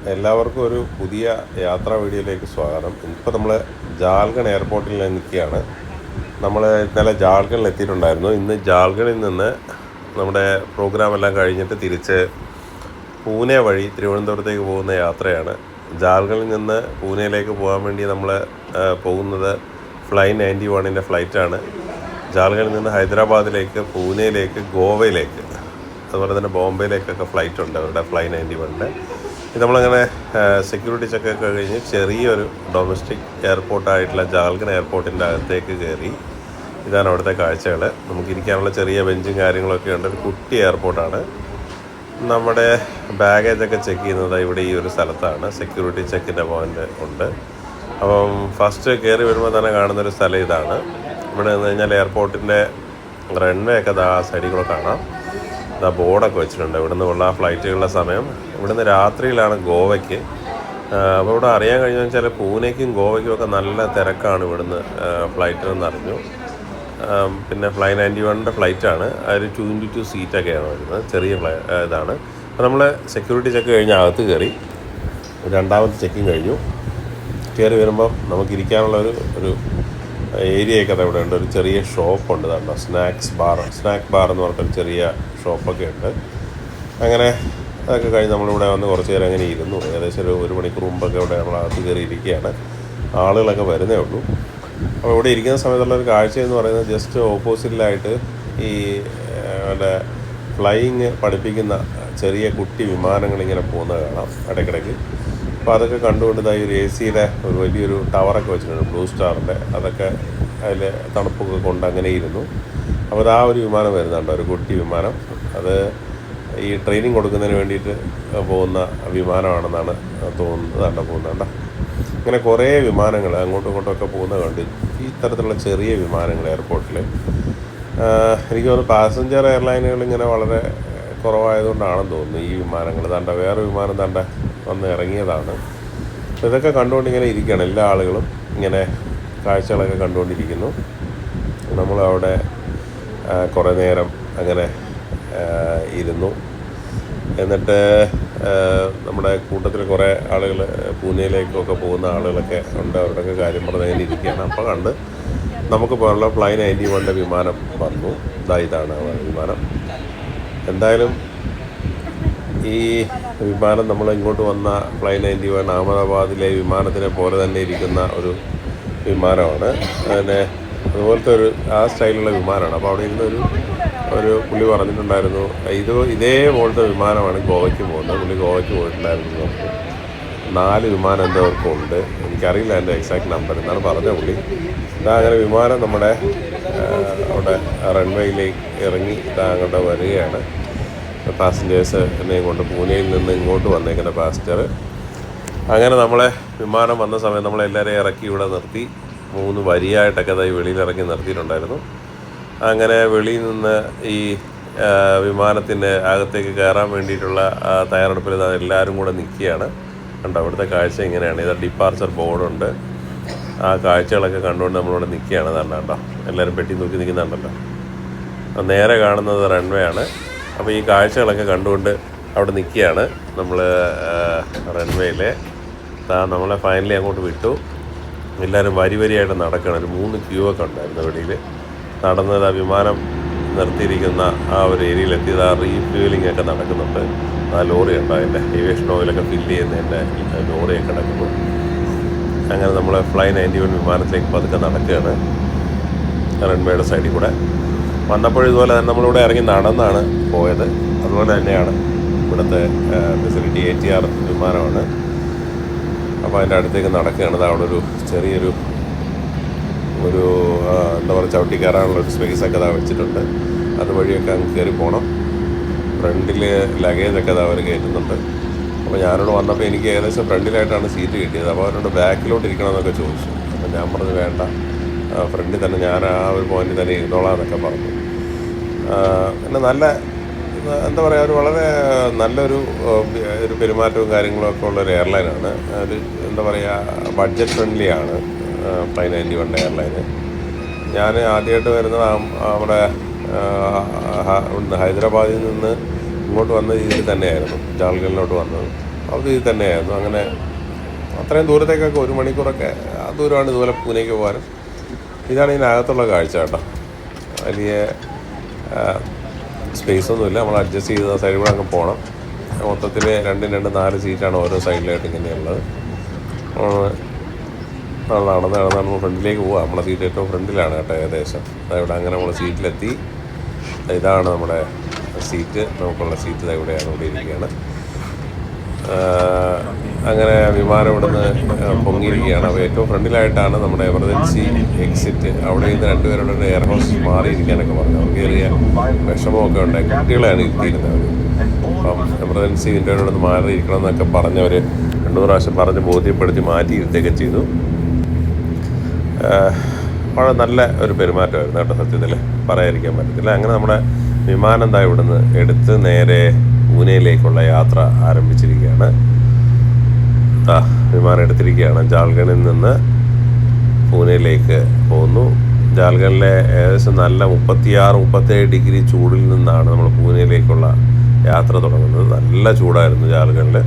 എല്ലാവർക്കും ഒരു പുതിയ യാത്രാ വീഡിയോയിലേക്ക് സ്വാഗതം. ഇപ്പോൾ നമ്മൾ ജാൽഗൺ എയർപോർട്ടിൽ നിൽക്കുകയാണ്. നമ്മൾ ഇന്നലെ ജാൽഗണിൽ എത്തിയിട്ടുണ്ടായിരുന്നു. ഇന്ന് ജാൽഗണിൽ നിന്ന് നമ്മുടെ പ്രോഗ്രാം എല്ലാം കഴിഞ്ഞിട്ട് തിരിച്ച് പൂനെ വഴി തിരുവനന്തപുരത്തേക്ക് പോകുന്ന യാത്രയാണ്. ജാൽഗണിൽ നിന്ന് പൂനെയിലേക്ക് പോകാൻ വേണ്ടി നമ്മൾ പോകുന്നത് ഫ്ലൈ 91-ൻ്റെ ഫ്ലൈറ്റാണ്. ജാൽഗണിൽ നിന്ന് ഹൈദരാബാദിലേക്ക്, പൂനെയിലേക്ക്, ഗോവയിലേക്ക്, അതുപോലെ തന്നെ ബോംബെയിലേക്കൊക്കെ ഫ്ലൈറ്റ് ഉണ്ട് അവരുടെ ഫ്ലൈ 91-ൻ്റെ. ഇത് നമ്മളങ്ങനെ സെക്യൂരിറ്റി ചെക്കൊക്കെ കഴിഞ്ഞ് ചെറിയൊരു ഡൊമസ്റ്റിക് എയർപോർട്ടായിട്ടുള്ള ജാൽഗൺ എയർപോർട്ടിൻ്റെ അകത്തേക്ക് കയറി. ഇതാണ് അവിടുത്തെ കാഴ്ചകൾ. നമുക്കിരിക്കാനുള്ള ചെറിയ ബെഞ്ചും കാര്യങ്ങളൊക്കെ ഉണ്ട്. ഒരു കുട്ടി എയർപോർട്ടാണ്. നമ്മുടെ ബാഗേജൊക്കെ ചെക്ക് ചെയ്യുന്നത് ഇവിടെ ഈ ഒരു സ്ഥലത്താണ്. സെക്യൂരിറ്റി ചെക്കിൻ്റെ പോയിൻ്റ് ഉണ്ട്. അപ്പം ഫസ്റ്റ് കയറി വരുമ്പോൾ തന്നെ കാണുന്നൊരു സ്ഥലം ഇതാണ്. ഇവിടെ നിന്ന് കഴിഞ്ഞാൽ എയർപോർട്ടിൻ്റെ റൺവേ ഒക്കെ ആ സൈഡിൽ കൂടെ കാണാം. ബോർഡൊക്കെ വെച്ചിട്ടുണ്ട് ഇവിടെ നിന്നുള്ള ഫ്ലൈറ്റുകളുടെ സമയം. ഇവിടുന്ന് രാത്രിയിലാണ് ഗോവയ്ക്ക്. അപ്പോൾ ഇവിടെ അറിയാൻ കഴിഞ്ഞതെന്ന് വെച്ചാൽ പൂനെക്കും ഗോവയ്ക്കും ഒക്കെ നല്ല തിരക്കാണ് ഇവിടുന്ന് ഫ്ലൈറ്റിനെന്ന് അറിഞ്ഞു. പിന്നെ ഫ്ലൈ 91-ൻ്റെ ഫ്ലൈറ്റാണ്. അതിൽ 22 സീറ്റൊക്കെയാണ് വരുന്നത്. ചെറിയ ഇതാണ്. അപ്പോൾ നമ്മൾ സെക്യൂരിറ്റി ചെക്ക് കഴിഞ്ഞ് അകത്ത് കയറി. രണ്ടാമത്തെ ചെക്കിങ് കഴിഞ്ഞു. കയറി വരുമ്പം നമുക്കിരിക്കാനുള്ള ഒരു ഏരിയയൊക്കെ ഇവിടെ ഉണ്ട്. ഒരു ചെറിയ ഷോപ്പുണ്ട്. കണ്ടോ, സ്നാക്ക് ബാർ എന്ന് പറഞ്ഞിട്ടൊരു ചെറിയ ഷോപ്പൊക്കെ ഉണ്ട്. അങ്ങനെ അതൊക്കെ കഴിഞ്ഞ് നമ്മളിവിടെ വന്ന് കുറച്ച് നേരം അങ്ങനെ ഇരുന്നു. ഏകദേശം ഒരു മണിക്കൂർ മുമ്പൊക്കെ ഇവിടെ നമ്മൾ അകത്ത് കയറി ഇരിക്കുകയാണ്. ആളുകളൊക്കെ വരുന്നേ ഉള്ളൂ. അപ്പോൾ ഇവിടെ ഇരിക്കുന്ന സമയത്തുള്ളൊരു കാഴ്ച എന്ന് പറയുന്നത് ജസ്റ്റ് ഓപ്പോസിറ്റിലായിട്ട് ഈ വല്ല ഫ്ലൈയിങ് പഠിപ്പിക്കുന്ന ചെറിയ കുട്ടി വിമാനങ്ങളിങ്ങനെ പോകുന്നത് കാണാം ഇടയ്ക്കിടയ്ക്ക്. അപ്പോൾ അതൊക്കെ കണ്ടുകൊണ്ട് ഈ ഒരു AC-യുടെ ഒരു വലിയൊരു ടവറൊക്കെ വെച്ചിട്ടുണ്ട്, ബ്ലൂ സ്റ്റാറിൻ്റെ. അതൊക്കെ അതിൽ തണുപ്പൊക്കെ കൊണ്ട് അങ്ങനെ ഇരുന്നു. അപ്പോൾ ആ ഒരു വിമാനം വരുന്നുണ്ട്, ഒരു കുട്ടി വിമാനം. അത് ഈ ട്രെയിനിങ് കൊടുക്കുന്നതിന് വേണ്ടിയിട്ട് പോകുന്ന വിമാനമാണെന്നാണ് തോന്നുന്നത്. പോകുന്നുണ്ട്. ഇങ്ങനെ കുറേ വിമാനങ്ങൾ അങ്ങോട്ടും ഇങ്ങോട്ടുമൊക്കെ പോകുന്നത് കണ്ട് ഈ തരത്തിലുള്ള ചെറിയ വിമാനങ്ങൾ എയർപോർട്ടിൽ. എനിക്ക് തോന്നുന്നു പാസഞ്ചർ എയർലൈനുകൾ ഇങ്ങനെ വളരെ കുറവായതുകൊണ്ടാണെന്ന് തോന്നുന്നു ഈ വിമാനങ്ങൾ. വേറെ വിമാനം വന്ന് ഇറങ്ങിയതാണ്. അപ്പോൾ ഇതൊക്കെ കണ്ടുകൊണ്ടിങ്ങനെ ഇരിക്കുകയാണ്. എല്ലാ ആളുകളും ഇങ്ങനെ കാഴ്ചകളൊക്കെ കണ്ടുകൊണ്ടിരിക്കുന്നു. നമ്മളവിടെ കുറേ നേരം അങ്ങനെ ഇരുന്നു. എന്നിട്ട് നമ്മുടെ കൂട്ടത്തിൽ കുറേ ആളുകൾ പൂനെയിലേക്കൊക്കെ പോകുന്ന ആളുകളൊക്കെ ഉണ്ട്. അവരുടെയൊക്കെ കാര്യം പറഞ്ഞ് അങ്ങനെ ഇരിക്കുകയാണ്. അപ്പോൾ കണ്ട് നമുക്ക് പോകാനുള്ള ഫ്ലൈ 91-ൻ്റെ വിമാനം വന്നു. ഇതാണ് വിമാനം. എന്തായാലും ഈ വിമാനം നമ്മൾ ഇങ്ങോട്ട് വന്ന ഫ്ലൈ 91 അഹമ്മദാബാദിലെ വിമാനത്തിനെ പോലെ തന്നെ ഇരിക്കുന്ന ഒരു വിമാനമാണ്. അതിനെ അതുപോലത്തെ ആ സ്റ്റൈലുള്ള വിമാനമാണ്. അപ്പോൾ അവിടെ ഇരുന്ന് ഒരു പുള്ളി പറഞ്ഞിട്ടുണ്ടായിരുന്നു, ഇതേപോലത്തെ വിമാനമാണ് ഗോവയ്ക്ക് പോകുന്നത്. പുള്ളി ഗോവയ്ക്ക് പോയിട്ടുണ്ടായിരുന്നു. നമുക്ക് 4 വിമാനം എന്തോർക്കും ഉണ്ട്. എനിക്കറിയില്ല എൻ്റെ എക്സാക്ട് നമ്പർ എന്നാണ് പറഞ്ഞ പുള്ളി. അങ്ങനെ വിമാനം നമ്മുടെ അവിടെ റൺവേയിലേക്ക് ഇറങ്ങി അങ്ങോട്ട് വരികയാണ്. പാസഞ്ചേഴ്സ് എന്നെയും കൊണ്ട് പൂനെയിൽ നിന്ന് ഇങ്ങോട്ട് വന്നേക്കുന്ന പാസഞ്ചർ. അങ്ങനെ നമ്മളെ വിമാനം വന്ന സമയം നമ്മളെല്ലാവരെയും ഇറക്കി ഇവിടെ നിർത്തി. 3 വരിയായിട്ടൊക്കെ ഈ വെളിയിൽ ഇറക്കി നിർത്തിയിട്ടുണ്ടായിരുന്നു. അങ്ങനെ വെളിയിൽ നിന്ന് ഈ വിമാനത്തിൻ്റെ അകത്തേക്ക് കയറാൻ വേണ്ടിയിട്ടുള്ള തയ്യാറെടുപ്പിൽ എല്ലാവരും കൂടെ നിൽക്കുകയാണ്. കണ്ടോ, അവിടുത്തെ കാഴ്ച ഇങ്ങനെയാണ്. ഇത് ഡിപ്പാർച്ചർ ബോർഡുണ്ട്. ആ കാഴ്ചകളൊക്കെ കണ്ടുകൊണ്ട് നമ്മളിവിടെ നിൽക്കുകയാണ്. കണ്ടോ, എല്ലാവരും പെട്ടി നോക്കി നിൽക്കുന്നുണ്ടല്ലോ. നേരെ കാണുന്നത് റൺവേ ആണ്. അപ്പോൾ ഈ കാഴ്ചകളൊക്കെ കണ്ടുകൊണ്ട് അവിടെ നിൽക്കുകയാണ് നമ്മൾ റൺവേയിൽ. നമ്മളെ ഫൈനലി അങ്ങോട്ട് വിട്ടു. എല്ലാവരും വരിയായിട്ട് നടക്കണം. ഒരു 3 ക്യൂ ഒക്കെ ഉണ്ടായിരുന്നു വെളിയിൽ. നടന്നത് വിമാനം നിർത്തിയിരിക്കുന്ന ആ ഒരു ഏരിയയിലെത്തിയത്. റീഫ്യൂലിംഗ് ഒക്കെ നടക്കുന്നുണ്ട്. ലോറി ഉണ്ടോ, അതിൻ്റെ ഏവിയേഷൻ ഓയിലൊക്കെ ഫില്ല് ചെയ്യുന്നതിൻ്റെ ലോറിയൊക്കെ കിടക്കുന്നു. അങ്ങനെ നമ്മൾ ഫ്ലൈ 91 വിമാനത്തിലേക്ക് പതുക്കെ നടക്കുകയാണ് റൺവേയുടെ സൈഡിൽ കൂടെ. വന്നപ്പോൾ ഇതുപോലെ തന്നെ നമ്മളിവിടെ ഇറങ്ങി നടന്നാണ് പോയത്. അതുപോലെ തന്നെയാണ് ഇവിടുത്തെ ഫെസിലിറ്റി. ATR വിമാനമാണ്. അപ്പോൾ അതിൻ്റെ അടുത്തേക്ക് നടക്കുകയാണ്. അവിടെ ഒരു ചെറിയൊരു എന്താ പറയുക, ചവിട്ടി കയറാനുള്ളൊരു സ്പേസൊക്കെ വെച്ചിട്ടുണ്ട്. അതുവഴിയൊക്കെ അങ്ങ് കയറി പോകണം. ഫ്രണ്ടിൽ ലഗേജൊക്കെ അവർ കയറ്റുന്നുണ്ട്. അപ്പോൾ ഞാനോട് വന്നപ്പോൾ എനിക്ക് ഏകദേശം ഫ്രണ്ടിലായിട്ടാണ് സീറ്റ് കിട്ടിയത്. അപ്പോൾ അവരോട് ബാക്കിലോട്ട് ഇരിക്കണമെന്നൊക്കെ ചോദിച്ചു. അപ്പോൾ ഞാൻ പറഞ്ഞു വേണ്ട, ഫ്രണ്ടിൽ തന്നെ ഞാൻ ആ ഒരു പോയിന്റിൽ തന്നെ ഇരുന്നോളാം എന്നൊക്കെ പറഞ്ഞു. പിന്നെ നല്ല എന്താ പറയുക, ഒരു വളരെ നല്ലൊരു പെരുമാറ്റവും കാര്യങ്ങളൊക്കെ ഉള്ളൊരു എയർലൈനാണ്. ഒരു എന്താ പറയുക, ബഡ്ജറ്റ് ഫ്രണ്ട്ലിയാണ് ഫ്ലൈ 91 എയർലൈന്. ഞാൻ ആദ്യമായിട്ട് വരുന്നത് നമ്മുടെ ഹൈദരാബാദിൽ നിന്ന് ഇങ്ങോട്ട് വന്ന രീതിയിൽ തന്നെയായിരുന്നു ജാൽഗണിലോട്ട് വന്നത്. അവധി തന്നെയായിരുന്നു. അങ്ങനെ അത്രയും ദൂരത്തേക്കൊക്കെ 1 മണിക്കൂറൊക്കെ ദൂരമാണ് ഇതുപോലെ പൂനെക്ക് പോകാനും. ഇതാണ് ഇതിനകത്തുള്ള കാഴ്ച കേട്ടോ. വലിയ സ്പേസൊന്നുമില്ല, നമ്മൾ അഡ്ജസ്റ്റ് ചെയ്ത് സൈഡിൽ കൂടെ അങ്ങ് പോകണം. മൊത്തത്തിൽ 2 സീറ്റാണ് ഓരോ സൈഡിലായിട്ട് ഇങ്ങനെയുള്ളത്. നടന്ന് ഫ്രണ്ടിലേക്ക് പോവാം. നമ്മുടെ സീറ്റ് ഏറ്റവും ഫ്രണ്ടിലാണ് കേട്ടോ ഏകദേശം. ഇവിടെ അങ്ങനെ നമ്മൾ സീറ്റിലെത്തി. ഇതാണ് നമ്മുടെ സീറ്റ്, നമുക്കുള്ള സീറ്റ് ഇവിടെയാണ്, ഇവിടെ ഇരിക്കുകയാണ്. അങ്ങനെ വിമാനം ഇവിടുന്ന് പൊങ്ങിയിരിക്കുകയാണ്. അപ്പോൾ ഏറ്റവും ഫ്രണ്ടിലായിട്ടാണ് നമ്മുടെ എമർജൻസി എക്സിറ്റ്. അവിടെ നിന്ന് 2 പേരുടെ എയർ ഹോസ്റ്റസ് മാറിയിരിക്കാനൊക്കെ പറഞ്ഞു. അവർക്ക് ചെറിയ വിഷമമൊക്കെ ഉണ്ടായി. കുട്ടികളെയാണ് ഇരുത്തിയിരുന്നത് അവർ. അപ്പം എമർജൻസി വിൻഡോയുടെ നിന്ന് മാറിയിരിക്കണം എന്നൊക്കെ പറഞ്ഞവർ 2 പ്രാവശ്യം പറഞ്ഞ് ബോധ്യപ്പെടുത്തി മാറ്റി ഇരുത്തുകയൊക്കെ ചെയ്തു. വളരെ നല്ല ഒരു പെരുമാറ്റമായിരുന്നു കേട്ടോ, സത്യത്തിൽ പറയാതിരിക്കാൻ പറ്റത്തില്ല. അങ്ങനെ നമ്മുടെ വിമാനം എന്താ ഇവിടുന്ന് എടുത്ത് നേരെ പൂനെയിലേക്കുള്ള യാത്ര ആരംഭിച്ചിരിക്കുകയാണ്. വിമാനം എടുത്തിരിക്കുകയാണ്. ജാൽഗണിൽ നിന്ന് പൂനെയിലേക്ക് പോകുന്നു. ജാൽഗണിലെ ഏകദേശം നല്ല 36-37 ഡിഗ്രി ചൂടിൽ നിന്നാണ് നമ്മൾ പൂനെയിലേക്കുള്ള യാത്ര തുടങ്ങുന്നത്. നല്ല ചൂടായിരുന്നു ജാൽഗണിൽ.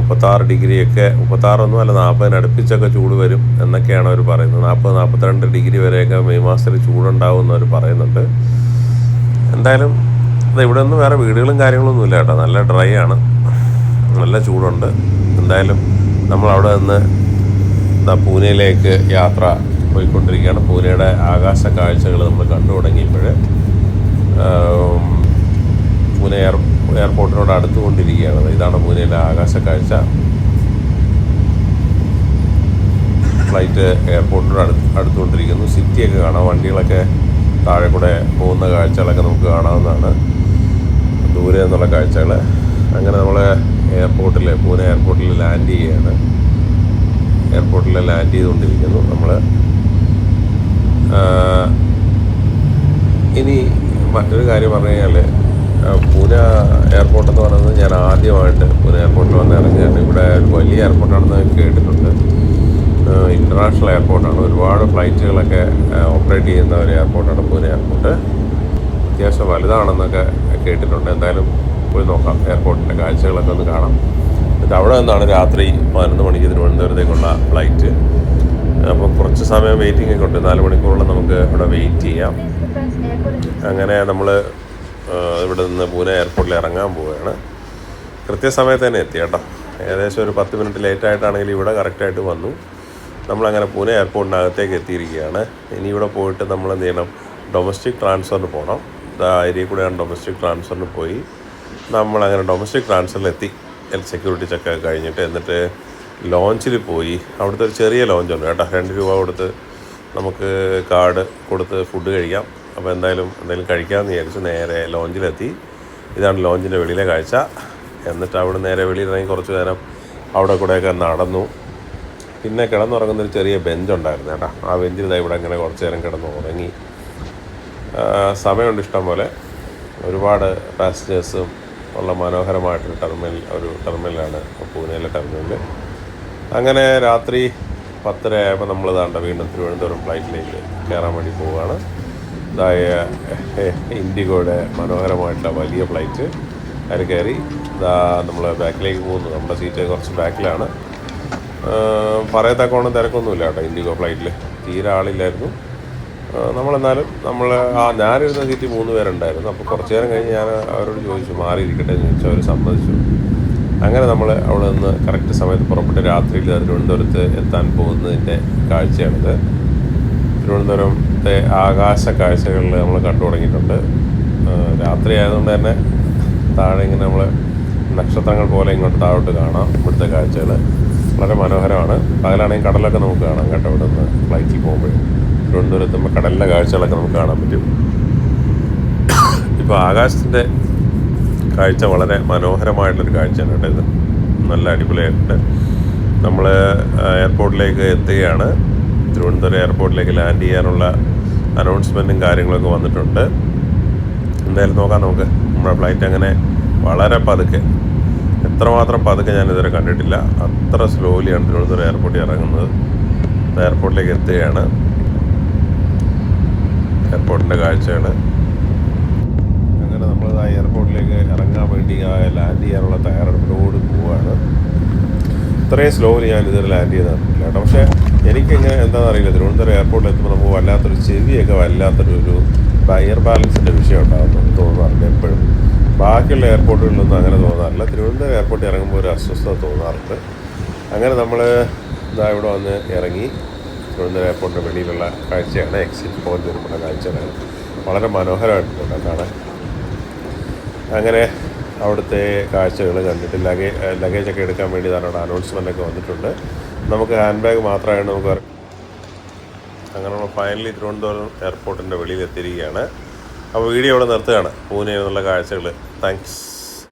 36 ഡിഗ്രിയൊക്കെ, 36 അല്ല 40 അടുപ്പിച്ചൊക്കെ ചൂട് വരും എന്നൊക്കെയാണ് അവർ പറയുന്നത്. 40-42 ഡിഗ്രി വരെയൊക്കെ മെയ് മാസത്തിൽ ചൂടുണ്ടാവും അവർ പറയുന്നുണ്ട്. എന്തായാലും ഇവിടെ ഒന്നും വേറെ വീടുകളും കാര്യങ്ങളൊന്നും ഇല്ല കേട്ടോ. നല്ല ഡ്രൈ ആണ്, നല്ല ചൂടുണ്ട്. എന്തായാലും നമ്മളവിടെ നിന്ന് പൂനെയിലേക്ക് യാത്ര പോയിക്കൊണ്ടിരിക്കുകയാണ്. പൂനെയുടെ ആകാശ കാഴ്ചകൾ നമ്മൾ കണ്ടു തുടങ്ങിയപ്പോൾ പൂനെ എയർപോർട്ടിനോട് അടുത്തുകൊണ്ടിരിക്കുകയാണ്. ഇതാണ് പൂനെയിലെ ആകാശ കാഴ്ച. ഫ്ലൈറ്റ് എയർപോർട്ടിനോട് അടുത്തുകൊണ്ടിരിക്കുന്നു. സിറ്റിയൊക്കെ കാണാം, വണ്ടികളൊക്കെ താഴെ കൂടെ പോകുന്ന കാഴ്ചകളൊക്കെ നമുക്ക് കാണാവുന്നതാണ്, ദൂരെ നിന്നുള്ള കാഴ്ചകൾ. അങ്ങനെ നമ്മൾ പൂനെ എയർപോർട്ടിൽ ലാൻഡ് ചെയ്യുകയാണ്. എയർപോർട്ടിൽ ലാൻഡ് ചെയ്തുകൊണ്ടിരിക്കുന്നു നമ്മൾ. ഇനി മറ്റൊരു കാര്യം പറഞ്ഞു കഴിഞ്ഞാൽ, പൂനെ എയർപോർട്ട് എന്ന് പറയുന്നത് ഞാൻ ആദ്യമായിട്ട് പൂനെ എയർപോർട്ടിൽ വന്ന് ഇറങ്ങുകയാണ്. ഇവിടെ ഒരു വലിയ എയർപോർട്ടാണെന്ന് കേട്ടിട്ടുണ്ട്. ഇൻ്റർനാഷണൽ എയർപോർട്ടാണ്. ഒരുപാട് ഫ്ലൈറ്റുകളൊക്കെ ഓപ്പറേറ്റ് ചെയ്യുന്ന ഒരു എയർപോർട്ടാണ് പൂനെ എയർപോർട്ട്. അത്യാവശ്യം വലുതാണെന്നൊക്കെ കേട്ടിട്ടുണ്ട്. എന്തായാലും പോയി നോക്കാം, എയർപോർട്ടിൻ്റെ കാഴ്ചകളൊക്കെ ഒന്ന് കാണാം. എന്നിട്ട് അവിടെ നിന്നാണ് രാത്രി 11 മണിക്ക് തിരുവനന്തപുരത്തേക്കുള്ള ഫ്ലൈറ്റ്. അപ്പോൾ കുറച്ച് സമയം വെയിറ്റിംഗ് ഒക്കെ ഉണ്ട്. 4 മണിക്കൂറോളം നമുക്ക് ഇവിടെ വെയിറ്റ് ചെയ്യാം. അങ്ങനെ നമ്മൾ ഇവിടെ നിന്ന് പൂനെ എയർപോർട്ടിൽ ഇറങ്ങാൻ പോവുകയാണ്. കൃത്യസമയത്ത് തന്നെ എത്തി കേട്ടോ. ഏകദേശം ഒരു 10 മിനിറ്റ് ലേറ്റായിട്ടാണെങ്കിൽ ഇവിടെ കറക്റ്റായിട്ട് വന്നു. നമ്മളങ്ങനെ പൂനെ എയർപോർട്ടിനകത്തേക്ക് എത്തിയിരിക്കുകയാണ്. ഇനി ഇവിടെ പോയിട്ട് നമ്മൾ എന്ത് ചെയ്യണം, ഡൊമസ്റ്റിക് ട്രാൻസ്ഫറിന് പോകണം. ആ ഏരിയയിൽ കൂടെയാണ് ഡൊമസ്റ്റിക് ട്രാൻസ്ഫറിന് പോയി. നമ്മളങ്ങനെ ഡൊമസ്റ്റിക് ട്രാൻസ്ഫറിലെത്തി. സെക്യൂരിറ്റി ചെക്കൊക്കെ കഴിഞ്ഞിട്ട് എന്നിട്ട് ലോഞ്ചിൽ പോയി. അവിടുത്തെ ഒരു ചെറിയ ലോഞ്ചുണ്ട് കേട്ടോ. 2 രൂപ കൊടുത്ത് നമുക്ക് കാർഡ് കൊടുത്ത് ഫുഡ് കഴിക്കാം. അപ്പോൾ എന്തെങ്കിലും കഴിക്കാമെന്ന് വിചാരിച്ച് നേരെ ലോഞ്ചിലെത്തി. ഇതാണ് ലോഞ്ചിൻ്റെ വെളിയിലെ കാഴ്ച. എന്നിട്ട് അവിടെ നേരെ വെളിയിലിറങ്ങി കുറച്ച് നേരം അവിടെ കൂടെയൊക്കെ നടന്നു. പിന്നെ കിടന്നുറങ്ങുന്നൊരു ചെറിയ ബെഞ്ചുണ്ടായിരുന്നു കേട്ടോ. ആ ബെഞ്ചിൽ ഇവിടെ ഇങ്ങനെ കുറച്ച് നേരം കിടന്ന് ഉറങ്ങി. സമയമുണ്ട് ഇഷ്ടം പോലെ. ഒരുപാട് പാസഞ്ചേഴ്സും ഉള്ള മനോഹരമായിട്ടൊരു ടെർമിനലാണ് പൂനെയിലെ ടെർമിനൽ. അങ്ങനെ രാത്രി 10:30 ആയപ്പോൾ നമ്മൾ വീണ്ടും തിരുവനന്തപുരം ഫ്ലൈറ്റിലേക്ക് കയറാൻ വേണ്ടി പോവുകയാണ്. ഇൻഡിഗോയുടെ മനോഹരമായിട്ടുള്ള വലിയ ഫ്ലൈറ്റ് അതിൽ കയറി നമ്മൾ ബാക്കിലേക്ക് പോകുന്നു. നമ്മുടെ സീറ്റ് കുറച്ച് ബാക്കിലാണ്. പറയത്തക്കോണം തിരക്കൊന്നുമില്ല കേട്ടോ ഇൻഡിഗോ ഫ്ലൈറ്റിൽ. തീരെ ആളില്ലായിരുന്നു. നമ്മളെന്നാലും ഞാനിരുന്ന സീറ്റ് 3 പേരുണ്ടായിരുന്നു. അപ്പോൾ കുറച്ച് നേരം കഴിഞ്ഞ് ഞാൻ അവരോട് ചോദിച്ചു മാറിയിരിക്കട്ടെ എന്ന് ചോദിച്ചു. അവർ സമ്മതിച്ചു. അങ്ങനെ നമ്മൾ അവിടെ നിന്ന് കറക്റ്റ് സമയത്ത് പുറപ്പെട്ട് രാത്രിയിൽ തിരുവനന്തപുരത്ത് എത്താൻ പോകുന്നതിൻ്റെ കാഴ്ചയാണിത്. തിരുവനന്തപുരത്തെ ആകാശ കാഴ്ചകളിൽ നമ്മൾ കണ്ടു തുടങ്ങിയിട്ടുണ്ട്. രാത്രി ആയതുകൊണ്ട് തന്നെ താഴെ ഇങ്ങനെ നമ്മൾ നക്ഷത്രങ്ങൾ പോലെ ഇങ്ങോട്ട് താഴോട്ട് കാണാം. ഇവിടുത്തെ കാഴ്ചകൾ വളരെ മനോഹരമാണ്. പകലാണെങ്കിൽ കടലൊക്കെ നമുക്ക് കാണാം കേട്ടോ. ഇവിടെ നിന്ന് ഫ്ലൈറ്റിൽ പോകുമ്പോൾ തിരുവനന്തപുരത്തുമ്പോൾ കടലിലെ കാഴ്ചകളൊക്കെ നമുക്ക് കാണാൻ പറ്റും. ഇപ്പോൾ ആകാശത്തിൻ്റെ കാഴ്ച വളരെ മനോഹരമായിട്ടുള്ളൊരു കാഴ്ചയാണ് കേട്ടോ. ഇത് നല്ല അടിപൊളിയായിട്ടുണ്ട്. നമ്മൾ എയർപോർട്ടിലേക്ക് എത്തുകയാണ്. തിരുവനന്തപുരം എയർപോർട്ടിലേക്ക് ലാൻഡ് ചെയ്യാനുള്ള അനൗൺസ്മെൻറ്റും കാര്യങ്ങളൊക്കെ വന്നിട്ടുണ്ട്. എന്തായാലും നോക്കാം നമുക്ക്. നമ്മുടെ ഫ്ലൈറ്റ് അങ്ങനെ വളരെ പതുക്കെ, എത്രമാത്രം പതുക്കെ ഞാനിതുവരെ കണ്ടിട്ടില്ല. അത്ര സ്ലോലിയാണ് തിരുവനന്തപുരം എയർപോർട്ടിൽ ഇറങ്ങുന്നത്. എയർപോർട്ടിലേക്ക് എത്തുകയാണ്. എയർപോർട്ടിൻ്റെ കാഴ്ചകൾ അങ്ങനെ നമ്മൾ എയർപോർട്ടിലേക്ക് ഇറങ്ങാൻ വേണ്ടി ലാൻഡ് ചെയ്യാനുള്ള തയ്യാറെടുപ്പിനോട് പോവുകയാണ്. ഇത്രയും സ്ലോലി ഞാൻ ഇതുവരെ ലാൻഡ് ചെയ്തിട്ടില്ല കേട്ടോ. പക്ഷേ എനിക്കിങ്ങനെ എന്താണെന്ന് അറിയില്ല, തിരുവനന്തപുരം എയർപോർട്ടിൽ എത്തുമ്പോൾ നമുക്ക് വല്ലാത്തൊരു ചെവിയൊക്കെ വല്ലാത്തൊരു എയർ ബാലൻസിൻ്റെ വിഷയം ഉണ്ടാകുന്നു തോന്നാറുണ്ട് എപ്പോഴും. ബാക്കിയുള്ള എയർപോർട്ടുകളിലൊന്നും അങ്ങനെ തോന്നാറില്ല. തിരുവനന്തപുരം എയർപോർട്ടിൽ ഇറങ്ങുമ്പോൾ ഒരു അസ്വസ്ഥത തോന്നാറുണ്ട്. അങ്ങനെ നമ്മൾ ഇവിടെ വന്ന് ഇറങ്ങി. തിരുവനന്തപുരം എയർപോർട്ടിൻ്റെ വെളിയിലുള്ള കാഴ്ചയാണ്, എക്സിറ്റ് പോയിന്റ് വരുമ്പോൾ കാഴ്ചയാണ്. വളരെ മനോഹരമായിട്ടുണ്ട് കാണാൻ. അങ്ങനെ അവിടുത്തെ കാഴ്ചകൾ കണ്ടിട്ട് ലഗേജൊക്കെ എടുക്കാൻ വേണ്ടി അവിടെ അനൗൺസ്മെൻ്റൊക്കെ വന്നിട്ടുണ്ട്. നമുക്ക് ഹാൻഡ് ബാഗ് മാത്രമായിട്ട് നമുക്ക് അങ്ങനെ നമ്മൾ ഫൈനലി തിരുവനന്തപുരം എയർപോർട്ടിൻ്റെ വെളിയിൽ എത്തിയിരിക്കുകയാണ്. അപ്പോൾ വീഡിയോ ഇവിടെ നിർത്തുകയാണ്. പൂനെ എന്നുള്ള കാഴ്ചകൾ. താങ്ക്സ്.